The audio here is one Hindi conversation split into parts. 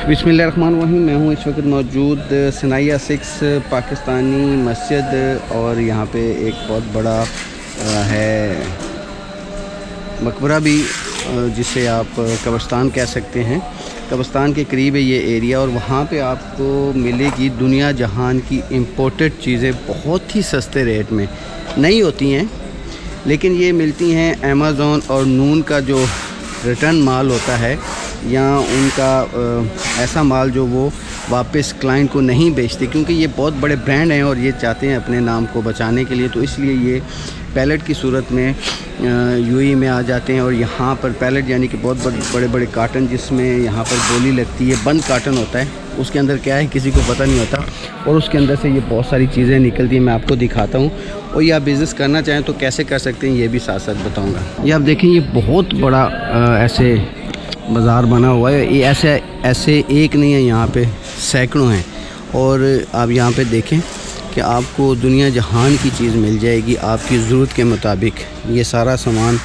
बिस्मिल्लाहिर्रहमानिर्रहीम। मैं हूँ इस वक्त मौजूद सनाया 6 पाकिस्तानी मस्जिद और यहाँ पे एक बहुत बड़ा है मकबरा भी, जिसे आप कब्रिस्तान कह सकते हैं। कब्रिस्तान के करीब है ये एरिया और वहाँ पे आपको मिलेगी दुनिया जहान की इम्पोर्टेड चीज़ें बहुत ही सस्ते रेट में। नहीं होती हैं लेकिन ये मिलती हैं अमेज़ॉन और नून का जो रिटर्न माल होता है, या उनका ऐसा माल जो वो वापस क्लाइंट को नहीं बेचते, क्योंकि ये बहुत बड़े ब्रांड हैं और ये चाहते हैं अपने नाम को बचाने के लिए। तो इसलिए ये पैलेट की सूरत में यूएई में आ जाते हैं और यहाँ पर पैलेट यानी कि बहुत बड़े बड़े कार्टन, जिसमें यहाँ पर गोली लगती है, बंद कार्टन होता है, उसके अंदर क्या है किसी को पता नहीं होता, और उसके अंदर से ये बहुत सारी चीज़ें निकलती हैं। मैं आपको दिखाता हूँ और ये आप बिज़नेस करना चाहें तो कैसे कर सकते हैं ये भी साथ साथ बताऊँगा। ये आप देखें, ये बहुत बड़ा ऐसे बाज़ार बना हुआ है। ये ऐसे एक नहीं है, यहाँ पे सैकड़ों हैं। और आप यहाँ पे देखें कि आपको दुनिया जहान की चीज़ मिल जाएगी आपकी ज़रूरत के मुताबिक। ये सारा सामान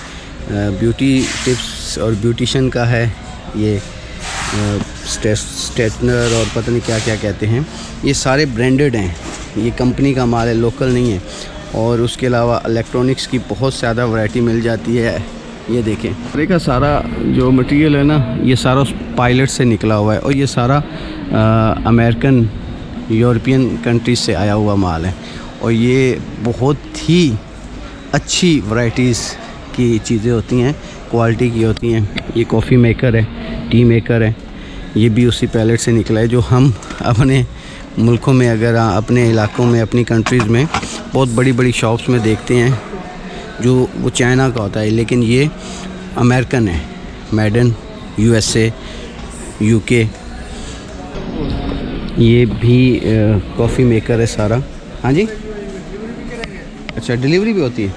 ब्यूटी टिप्स और ब्यूटिशन का है। ये स्ट्रेटनर और पता नहीं क्या क्या कहते हैं, ये सारे ब्रांडेड हैं। ये कंपनी का माल है, लोकल नहीं है। और उसके अलावा इलेक्ट्रॉनिक्स की बहुत ज़्यादा वैरायटी मिल जाती है। ये देखें, अरे का सारा जो मटेरियल है ना, ये सारा उस पायलट से निकला हुआ है और ये सारा अमेरिकन यूरोपियन कंट्रीज से आया हुआ माल है। और ये बहुत ही अच्छी वैराइटीज़ की चीज़ें होती हैं, क्वालिटी की होती हैं। ये कॉफ़ी मेकर है, टी मेकर है, ये भी उसी पैलेट से निकला है जो हम अपने मुल्कों में, अगर अपने इलाकों में, अपनी कंट्रीज़ में बहुत बड़ी बड़ी शॉप्स में देखते हैं जो वो चाइना का होता है, लेकिन ये अमेरिकन है, मेड इन USA UK। ये भी कॉफ़ी मेकर है सारा। हाँ जी, अच्छा, डिलीवरी भी होती है।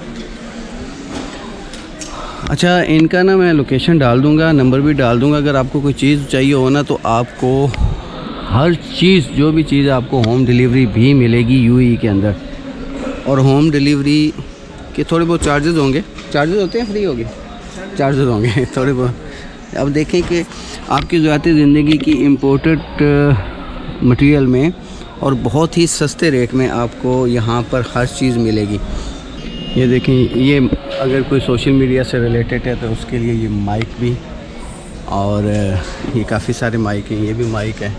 अच्छा, इनका ना मैं लोकेशन डाल दूँगा, नंबर भी डाल दूँगा। अगर आपको कोई चीज़ चाहिए हो ना तो आपको हर चीज़, जो भी चीज़ आपको होम डिलीवरी भी मिलेगी यूएई के अंदर। और होम डिलीवरी के थोड़े बहुत चार्जेस होंगे, चार्जेस होते हैं, फ्री होगी, चार्जेस होंगे थोड़े बहुत। अब देखें कि आपकी ज़रूरत ज़िंदगी की इम्पोर्टेड मटेरियल में और बहुत ही सस्ते रेट में आपको यहाँ पर हर चीज़ मिलेगी। ये देखें, ये अगर कोई सोशल मीडिया से रिलेटेड है तो उसके लिए ये माइक भी, और ये काफ़ी सारे माइक हैं। ये भी माइक है,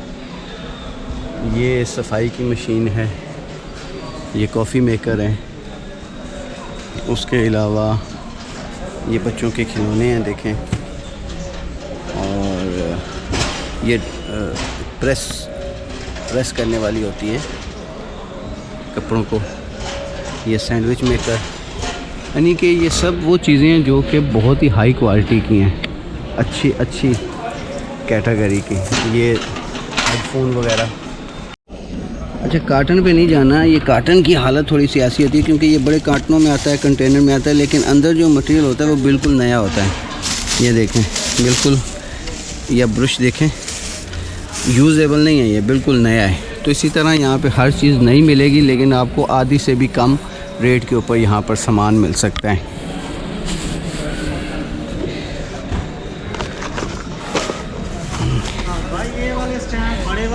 ये सफाई की मशीन है, ये कॉफ़ी मेकर है। उसके अलावा ये बच्चों के खिलौने हैं, देखें। और ये प्रेस करने वाली होती है कपड़ों को। ये सैंडविच मेकर, यानी कि ये सब वो चीज़ें हैं जो कि बहुत ही हाई क्वालिटी की हैं, अच्छी कैटेगरी की। ये हेडफोन वगैरह। अच्छा, कार्टन पे नहीं जाना, ये कार्टन की हालत थोड़ी सी ऐसी होती है क्योंकि ये बड़े कार्टनों में आता है, कंटेनर में आता है, लेकिन अंदर जो मटेरियल होता है वो बिल्कुल नया होता है। ये देखें, बिल्कुल, यह ब्रश देखें, यूज़ेबल नहीं है, ये बिल्कुल नया है। तो इसी तरह यहाँ पे हर चीज़ नई मिलेगी, लेकिन आपको आधी से भी कम रेट के ऊपर यहाँ पर सामान मिल सकता है।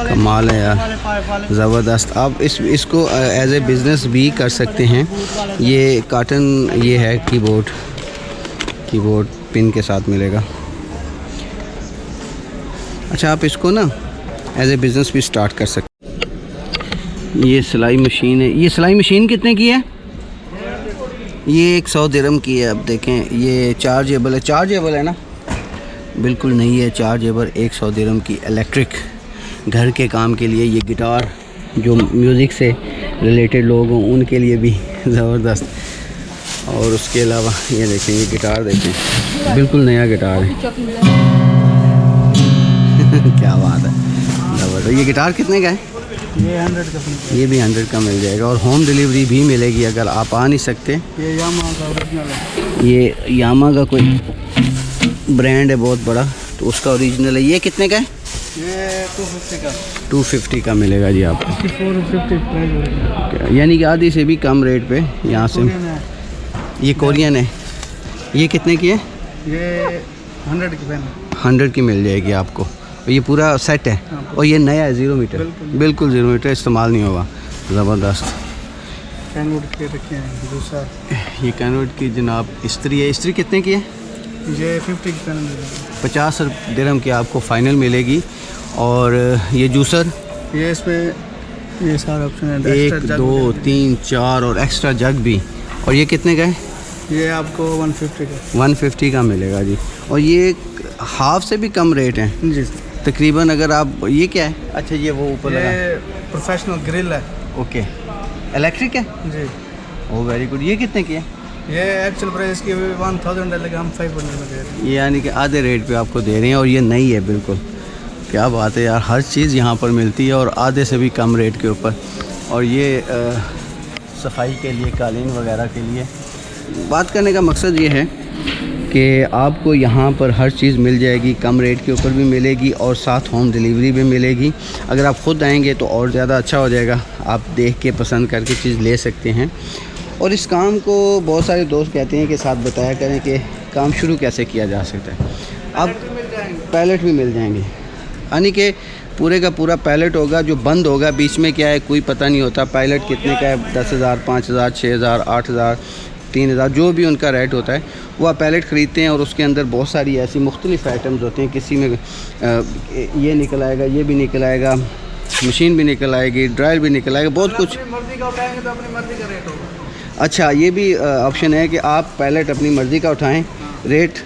कमाल है यार, ज़बरदस्त। आप इसको एज ए बिज़नेस भी कर सकते हैं। ये कार्टन, ये है कीबोर्ड पिन के साथ मिलेगा। अच्छा, आप इसको ना एज ए बिज़नेस भी स्टार्ट कर सकते। ये सिलाई मशीन है। ये सिलाई मशीन कितने की है? ये 100 दिरहम की है। अब देखें, ये चार्जेबल है ना, बिल्कुल नहीं है, चार्जेबल 100 दिरहम की, इलेक्ट्रिक, घर के काम के लिए। ये गिटार, जो म्यूज़िक से रिलेटेड लोग हों उनके लिए भी ज़बरदस्त। और उसके अलावा ये देखें, ये गिटार देखें, बिल्कुल नया गिटार है। क्या बात है, ज़बरदस्त। ये गिटार कितने का है? ये 100 का। ये भी 100 का मिल जाएगा और होम डिलीवरी भी मिलेगी अगर आप आ नहीं सकते। ये यामा का ओरिजिनल है। ये यामा का कोई ब्रांड है बहुत बड़ा, तो उसका ओरिजिनल है। ये कितने का है? ये 250 का। 250 का मिलेगा जी आपको, 450 यानी कि आधी से भी कम रेट पे यहाँ से। ये कोरियन है। ये कितने की है? ये 100 की पेन, 100 की मिल जाएगी आपको। ये पूरा सेट है। हाँ, और ये नया है 0 मीटर, बिल्कुल। बिल्कुल 0 मीटर, इस्तेमाल नहीं होगा। ज़बरदस्त। कैनवुड के रखे हैं दूसरा। ये कैनवुड की जनाब इस्त्री है। इस्त्री कितने की है? ये 50 की पेन मिलेगा। 50 दिरहम की आपको फ़ाइनल मिलेगी। और ये जूसर, ये इसमें ये सारा ऑप्शन है। 1 2 3 4 और एक्स्ट्रा जग भी। और ये कितने का है? ये आपको 150 का। 150 का मिलेगा जी। और ये हाफ से भी कम रेट है जी। तकरीबन। अगर आप, ये क्या है? अच्छा, ये वो ऊपर लगा, ये प्रोफेशनल ग्रिल है। ओके, इलेक्ट्रिक है। जी। ओ वेरी गुड। ये कितने की है? ये एक्चुअल प्राइस की 1000 है, लेकिन हम 500 में दे रहे हैं। ये यानी कि आधे रेट पे आपको दे रहे हैं। और ये नई है बिल्कुल। क्या बात है यार, हर चीज़ यहाँ पर मिलती है और आधे से भी कम रेट के ऊपर। और ये सफाई के लिए, कालीन वगैरह के लिए। बात करने का मकसद ये है कि आपको यहाँ पर हर चीज़ मिल जाएगी, कम रेट के ऊपर भी मिलेगी और साथ होम डिलीवरी भी मिलेगी। अगर आप ख़ुद आएंगे तो और ज़्यादा अच्छा हो जाएगा, आप देख के पसंद करके चीज़ ले सकते हैं। और इस काम को बहुत सारे दोस्त कहते हैं कि साथ बताया करें कि काम शुरू कैसे किया जा सकता है। अब पैलेट भी मिल जाएंगे, यानी कि पूरे का पूरा पैलेट होगा जो बंद होगा। बीच में क्या है कोई पता नहीं होता। पैलेट कितने का है? 10,000, 5,000, 6,000, 8,000, 3,000, जो भी उनका रेट होता है वो आप पैलेट ख़रीदते हैं। और उसके अंदर बहुत सारी ऐसी मुख्तलिफ़ आइटम्स होते हैं। किसी में ये निकल आएगा, ये भी निकल आएगा, मशीन भी निकल आएगी, ड्रायर भी निकल आएगा, बहुत कुछ। मर्जी का उठाएंगे तो अपनी मर्जी का रेट होगा। अच्छा, ये भी ऑप्शन है कि आप पैलेट अपनी मर्ज़ी का उठाएं, रेट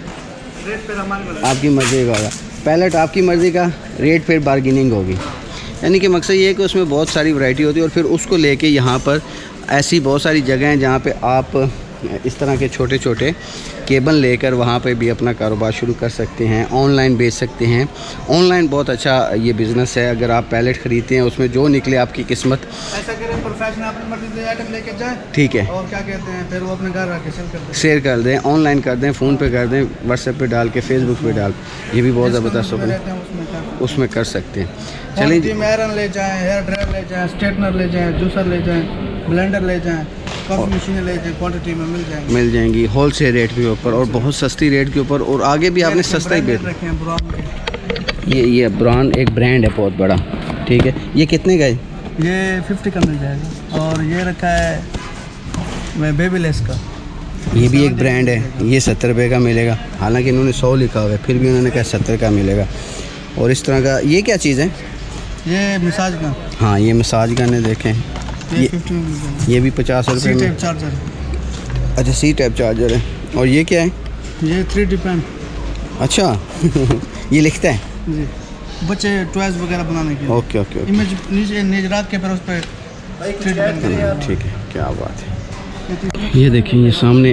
फिर हमारी आपकी मर्ज़ी का होगा। पैलेट आपकी मर्ज़ी का, रेट फिर बार्गेनिंग होगी। यानी कि मकसद ये है कि उसमें बहुत सारी वैरायटी होती है। और फिर उसको लेके यहाँ पर ऐसी बहुत सारी जगह हैं जहाँ पे आप इस तरह के छोटे छोटे केबल लेकर वहाँ पे भी अपना कारोबार शुरू कर सकते हैं, ऑनलाइन बेच सकते हैं। ऑनलाइन बहुत अच्छा ये बिज़नेस है। अगर आप पैलेट ख़रीदते हैं, उसमें जो निकले आपकी किस्मत। ऐसा करें, प्रोफेशनल अपनी मर्जी से आइटम लेके जाएं, ठीक है, और क्या कहते हैं, फिर वो अपने घर आके सेल कर दें। शेयर कर दें, ऑनलाइन कर दें, फ़ोन पे कर दें, व्हाट्सएप पे डाल के, फेसबुक पे डाल, ये भी बहुत ज़बरदस्त उसमें होगा, रहते हैं, उसमें क्या उसमें कर सकते हैं। चलें जी। आयरन ले जाएं, हेयर ड्रायर ले जाएं, स्ट्रेटनर ले जाएं, जूसर ले जाएं, ब्लेंडर ले जाएं, कॉफ़ी मशीनें ले जाएं, क्वांटिटी में मिल जाएंगी होल सेल रेट के ऊपर और बहुत सस्ती रेट के ऊपर। और आगे भी आपने सस्ता ही बेच रखे हैं ब्रांड के। ये ब्रांड एक ब्रांड है बहुत बड़ा, ठीक है। ये कितने का है? ये 50 का मिल जाएगा। और ये रखा है मैं बेबीलेस का, ये भी एक ब्रांड है। ये 70 रुपये का मिलेगा। हालांकि इन्होंने 100 लिखा हुआ है, फिर भी उन्होंने कहा 70 का मिलेगा। और इस तरह का ये क्या चीज़ है? ये मसाज का। हाँ, ये मसाज गन है, देखें। ये 50 में मिल जाएगा। ये भी 50 रुपये में। C-type charger. अच्छा, C-type चार्जर है। और ये क्या है? ये 3D पेन। अच्छा ये लिखता है जी, बच्चे टॉयज वगैरह बनाने के लिए। ओके ओके ओके, इमेज नीचे रख के फिर उस पर 3D पेन। ठीक है, क्या बात है। ये देखिए, ये सामने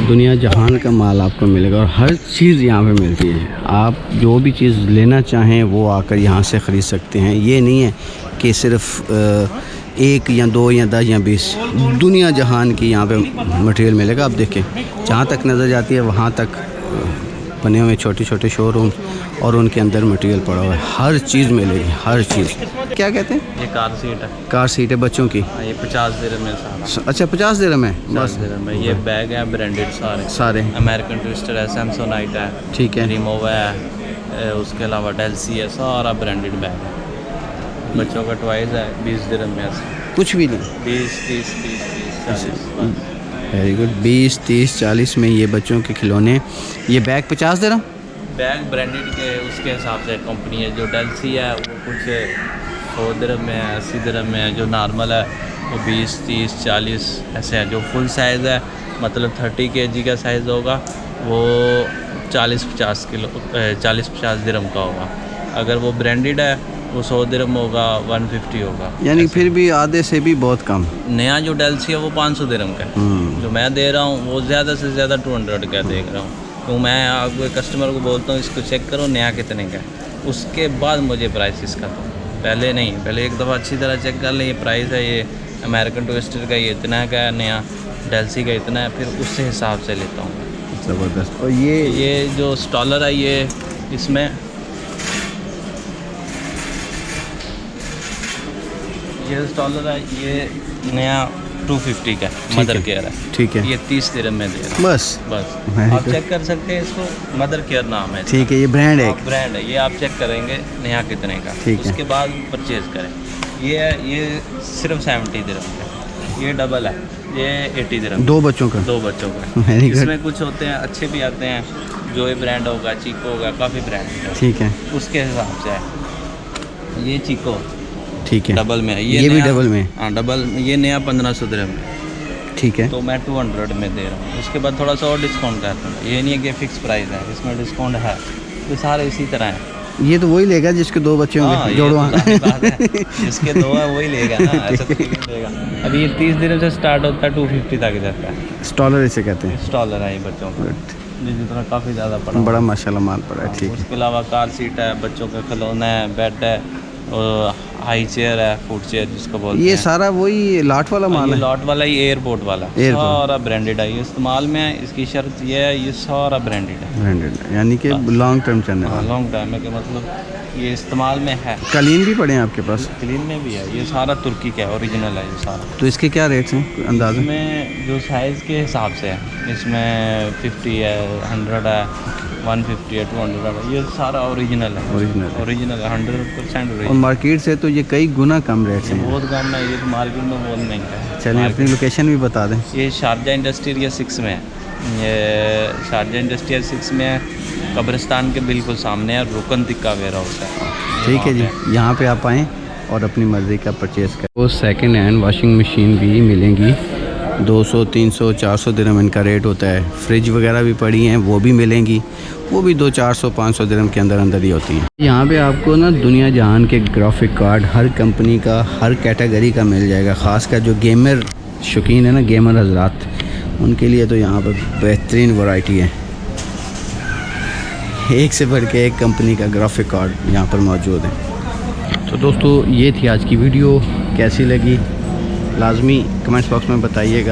दुनिया जहान का माल आपको मिलेगा और हर चीज़ यहाँ पे मिलती है। आप जो भी चीज़ लेना चाहें वो आकर यहाँ से ख़रीद सकते हैं। ये नहीं है कि सिर्फ 1 या 2 या 10 या 20, दुनिया जहान की यहाँ पे मटेरियल मिलेगा। आप देखें, जहाँ तक नज़र जाती है वहाँ तक बने हुए छोटे छोटे शोरूम और उनके अंदर मटेरियल पड़ा हुआ है। हर चीज़ मिलेगी, हर चीज़। क्या कहते हैं? ये कार सीट है। कार सीट है बच्चों की। ये 50 दिरहम में सारा। अच्छा, 50 दिरहम है 50 बस। दिरहम में। ये बैग है ब्रांडेड सारे अमेरिकन ट्विस्टर है, सैमसोनाइट है, ठीक है। रिमोवा है, उसके अलावा डेल्सी है, सारा ब्रांडेड बैग है। बच्चों का टॉयज़ है 20 दिरहम में। कुछ भी नहीं। 20 30 40। Very good. 20 30 40 में ये बच्चों के खिलौने। ये बैग 50 दिरहम। बैग ब्रांडेड के उसके हिसाब से कंपनी है। जो डेल्सी है वो कुछ 100 दिरहम में है, 80 दिरहम में है। जो नॉर्मल है वो 20 30 40 ऐसे है। जो फुल साइज़ है, मतलब 30 kg का साइज़ होगा, वो 40-50 दिरहम का होगा। अगर वो ब्रांडेड है वो 100 दिरहम होगा, 150 होगा। यानी फिर भी आधे से भी बहुत कम। नया जो डेल्सी है वो 500 दिरहम का है। जो मैं दे रहा हूँ वो ज़्यादा से ज़्यादा 200 का दे रहा हूँ। तो मैं आपको कस्टमर को बोलता हूँ इसको चेक करो नया कितने का है, उसके बाद मुझे प्राइस इसका दो। पहले नहीं, पहले एक दफ़ा अच्छी तरह चेक कर लें ये प्राइस है, ये अमेरिकन ट्विस्टर का ये इतना का है, नया डेल्सी का इतना है, फिर उससे हिसाब से लेता हूँ। ज़बरदस्त। और ये जो स्टॉलर है, ये इसमें ये स्टॉलर है, ये नया 250 का है। मदर केयर है। ठीक है, ये 30 दिरहम में दे रहा हूँ बस बस। Very आप good. चेक कर सकते हैं इसको, मदर केयर नाम है। ठीक है, ये ब्रांड है एक। ब्रांड है, ये आप चेक करेंगे नया कितने का, ठीक है। उसके बाद परचेज करें। ये सिर्फ 70 दिरहम का, ये डबल है, ये 80 दिरहम। 2 बच्चों का। 2 बच्चों का। Very good. इसमें कुछ होते हैं अच्छे भी आते हैं, जो ये ब्रांड होगा, चीको होगा, काफ़ी ब्रांड है, ठीक है, उसके हिसाब से है। ये चीको ठीक है, डबल में है, ये भी नया- डबल में। हाँ डबल, ये नया 1500 दिरहम है, ठीक है, तो मैं 200 में दे रहा हूँ। उसके बाद थोड़ा सा और डिस्काउंट करता हूँ, ये नहीं है कि फिक्स प्राइस है, इसमें डिस्काउंट है। ये सारे इसी तरह हैं। ये तो वही लेगा जिसके 2 बच्चे हाँ, होंगे, ये जोड़वा। तो जाहिर बात है, जिसके 2 है वही लेगा ना, ऐसा तो कोई नहीं लेगा। अभी ये 30 दिरहम से स्टार्ट होता है, 250 तक जाता है। स्टॉलर इसे कहते हैं। स्टॉलर है ये बच्चों का, Good. जितना काफ़ी ज़्यादा पड़ा। बड़ा माशाल्लाह माल पड़ा है, ठीक है। उसके अलावा कार सीट है, बच्चों का खिलौना है, बेड है, और हाई चेयर है, फुट चेयर जिसको बोलते हैं। ये सारा वही लाट वाला माल ये है। लॉट वाला, ये एयरपोर्ट वाला, एयरपोर्ट। सारा ब्रांडेड है, ये इस्तेमाल में है। इसकी शर्त ये है, ये सारा ब्रांडेड है, ब्रांडेड है, यानी कि लॉन्ग टर्म चलने वाला। लॉन्ग टाइम है, कि मतलब ये इस्तेमाल में है। कालीन भी पड़े हैं आपके पास, क्लीन में भी है, ये सारा तुर्की का है, ओरिजिनल है ये सारा। तो इसके क्या रेट्स हैं अंदाज़ा? इसमें जो साइज़ के हिसाब से है, इसमें 50 है, 100 है, 150 है, 200 है, ये सारा ओरिजिनल है। ओरिजिनल है। ओरिजिनल है, 100% और ओरिजिनल। मार्केट से तो ये कई गुना कम रेट्स हैं। बहुत कम है, ये तो मार्केट में बहुत महंगा है। चलिए अपनी लोकेशन भी बता दें। ये शारजा इंडस्ट्रियल एरिया 6 में है, ये शारजा इंडस्ट्रियल 6 में है, कब्रिस्तान के बिल्कुल सामने है, रुकन तिक्का वेयर हाउस है। ठीक है जी, यहाँ पे आप आएँ और अपनी मर्ज़ी का परचेज़ करें। वो सेकंड हैंड वॉशिंग मशीन भी मिलेंगी, 200, 300, 400 दिरहम इनका रेट होता है। फ्रिज वगैरह भी पड़ी हैं, वो भी मिलेंगी, वो भी 200, 400, 500 दिरहम के अंदर अंदर ही होती हैं। यहाँ पे आपको ना दुनिया जहान के ग्राफिक कार्ड हर कंपनी का, हर कैटेगरी का मिल जाएगा। ख़ासकर जो गेमर शौकीन है ना, गेमर हजरात, उनके लिए तो यहाँ पर बेहतरीन वैरायटी है। एक से बढ़ के एक कंपनी का ग्राफिक कार्ड यहाँ पर मौजूद है। तो दोस्तों ये थी आज की वीडियो, कैसी लगी लाजमी कमेंट्स बॉक्स में बताइएगा।